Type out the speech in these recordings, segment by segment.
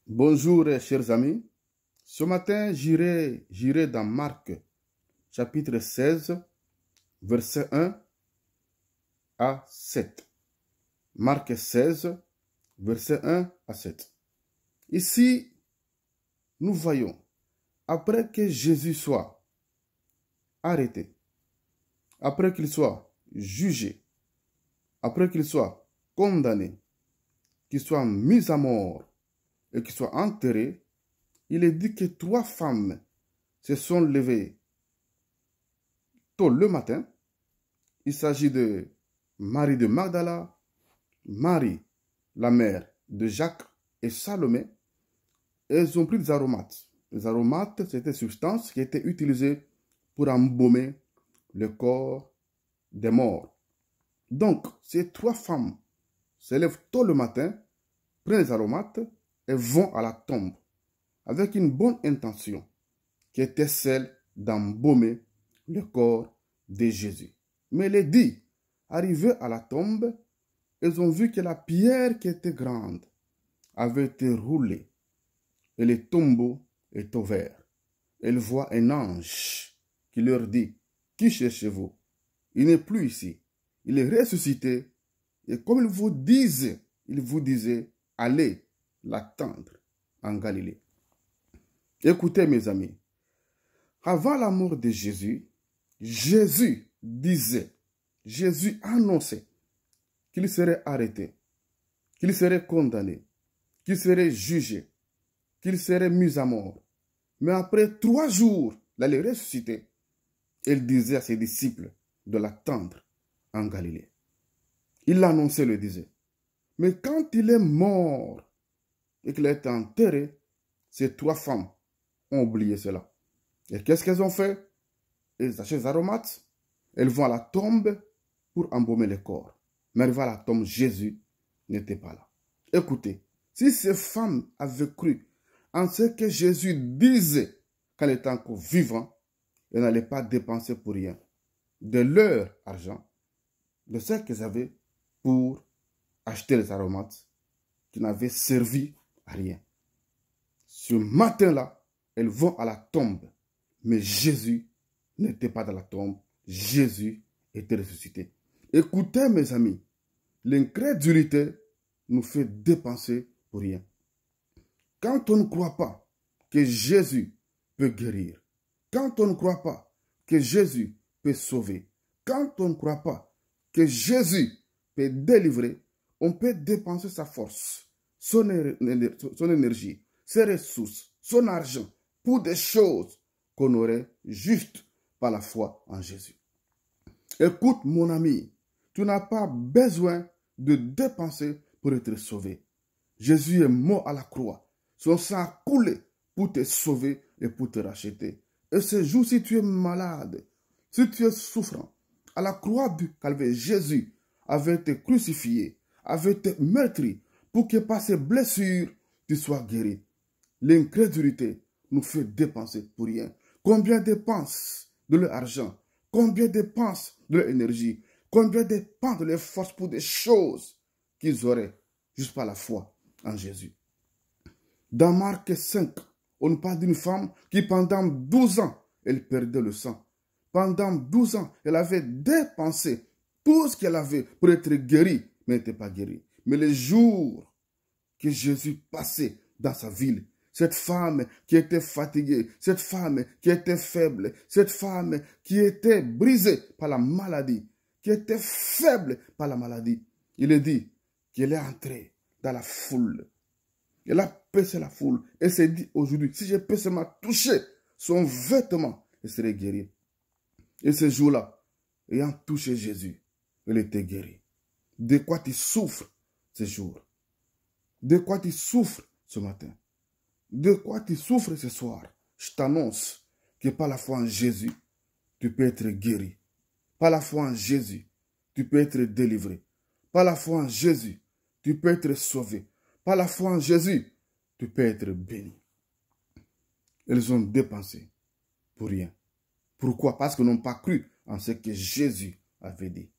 Bonjour chers amis, ce matin j'irai dans Marc chapitre 16 verset 1 à 7. Marc 16 verset 1 à 7. Ici, nous voyons, après que Jésus soit arrêté, après qu'il soit jugé, après qu'il soit condamné, qu'il soit mis à mort, et qu'il soit enterré, il est dit que 3 femmes se sont levées tôt le matin. Il s'agit de Marie de Magdala, Marie, la mère de Jacques et Salomé. Elles ont pris des aromates. Les aromates, c'était des substances qui étaient utilisées pour embaumer le corps des morts. Donc, ces 3 femmes se lèvent tôt le matin, prennent les aromates et vont à la tombe avec une bonne intention qui était celle d'embaumer le corps de Jésus. Mais les 10, arrivés à la tombe, ils ont vu que la pierre qui était grande avait été roulée et le tombeau est ouvert. Ils voient un ange qui leur dit: qui cherchez-vous? Il n'est plus ici. Il est ressuscité et comme il vous disait, allez l'attendre en Galilée. Écoutez mes amis, avant la mort de Jésus, Jésus annonçait qu'il serait arrêté, qu'il serait condamné, qu'il serait jugé, qu'il serait mis à mort. Mais après 3 jours, il allait ressusciter. Il disait à ses disciples de l'attendre en Galilée. Il l'annonçait, le disait. Mais quand il est mort et qu'il a été enterré, ces 3 femmes ont oublié cela. Et qu'est-ce qu'elles ont fait? Elles achètent des aromates, elles vont à la tombe pour embaumer le corps. Mais elles vont à la tombe, Jésus n'était pas là. Écoutez, si ces femmes avaient cru en ce que Jésus disait quand il était encore vivant, elles n'allaient pas dépenser pour rien de leur argent, de ce qu'elles avaient pour acheter les aromates qui n'avaient servi à rien. Ce matin-là, elles vont à la tombe. Mais Jésus n'était pas dans la tombe. Jésus était ressuscité. Écoutez mes amis, l'incrédulité nous fait dépenser pour rien. Quand on ne croit pas que Jésus peut guérir, quand on ne croit pas que Jésus peut sauver, quand on ne croit pas que Jésus peut délivrer, on peut dépenser sa force, son énergie, ses ressources, son argent pour des choses qu'on aurait juste par la foi en Jésus. Écoute mon ami, tu n'as pas besoin de dépenser pour être sauvé. Jésus est mort à la croix. Son sang a coulé pour te sauver et pour te racheter. Et ce jour, si tu es malade, si tu es souffrant, à la croix du Calvaire, Jésus avait été crucifié, avait été meurtri pour que par ses blessures, tu sois guéri. L'incrédulité nous fait dépenser pour rien. Combien dépensent de leur argent? Combien dépensent de leur énergie? Combien dépensent de leur force pour des choses qu'ils auraient juste par la foi en Jésus? Dans Marc 5, on parle d'une femme qui pendant 12 ans, elle perdait le sang. Pendant 12 ans, elle avait dépensé tout ce qu'elle avait pour être guérie, mais elle n'était pas guérie. Mais les jours que Jésus passait dans sa ville, cette femme qui était fatiguée, cette femme qui était faible, cette femme qui était brisée par la maladie, qui était faible par la maladie, il est dit qu'elle est entrée dans la foule. Elle a percé la foule et s'est dit aujourd'hui, si je peux seulement toucher son vêtement, elle serait guérie. Et ce jour-là, ayant touché Jésus, elle était guérie. De quoi tu souffres ce jour? De quoi tu souffres ce matin? De quoi tu souffres ce soir? Je t'annonce que par la foi en Jésus, tu peux être guéri. Par la foi en Jésus, tu peux être délivré. Par la foi en Jésus, tu peux être sauvé. Par la foi en Jésus, tu peux être béni. Ils ont dépensé pour rien. Pourquoi? Parce qu'ils n'ont pas cru en ce que Jésus avait dit.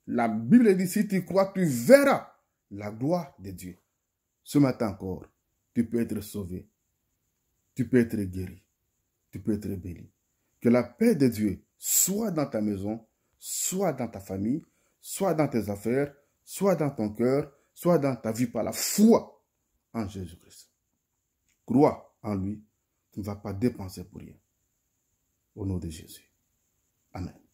La Bible dit, si tu crois, tu verras la gloire de Dieu. Ce matin encore, tu peux être sauvé. Tu peux être guéri. Tu peux être béni. Que la paix de Dieu soit dans ta maison, soit dans ta famille, soit dans tes affaires, soit dans ton cœur, soit dans ta vie par la foi en Jésus-Christ. Crois en lui, tu ne vas pas dépenser pour rien. Au nom de Jésus. Amen.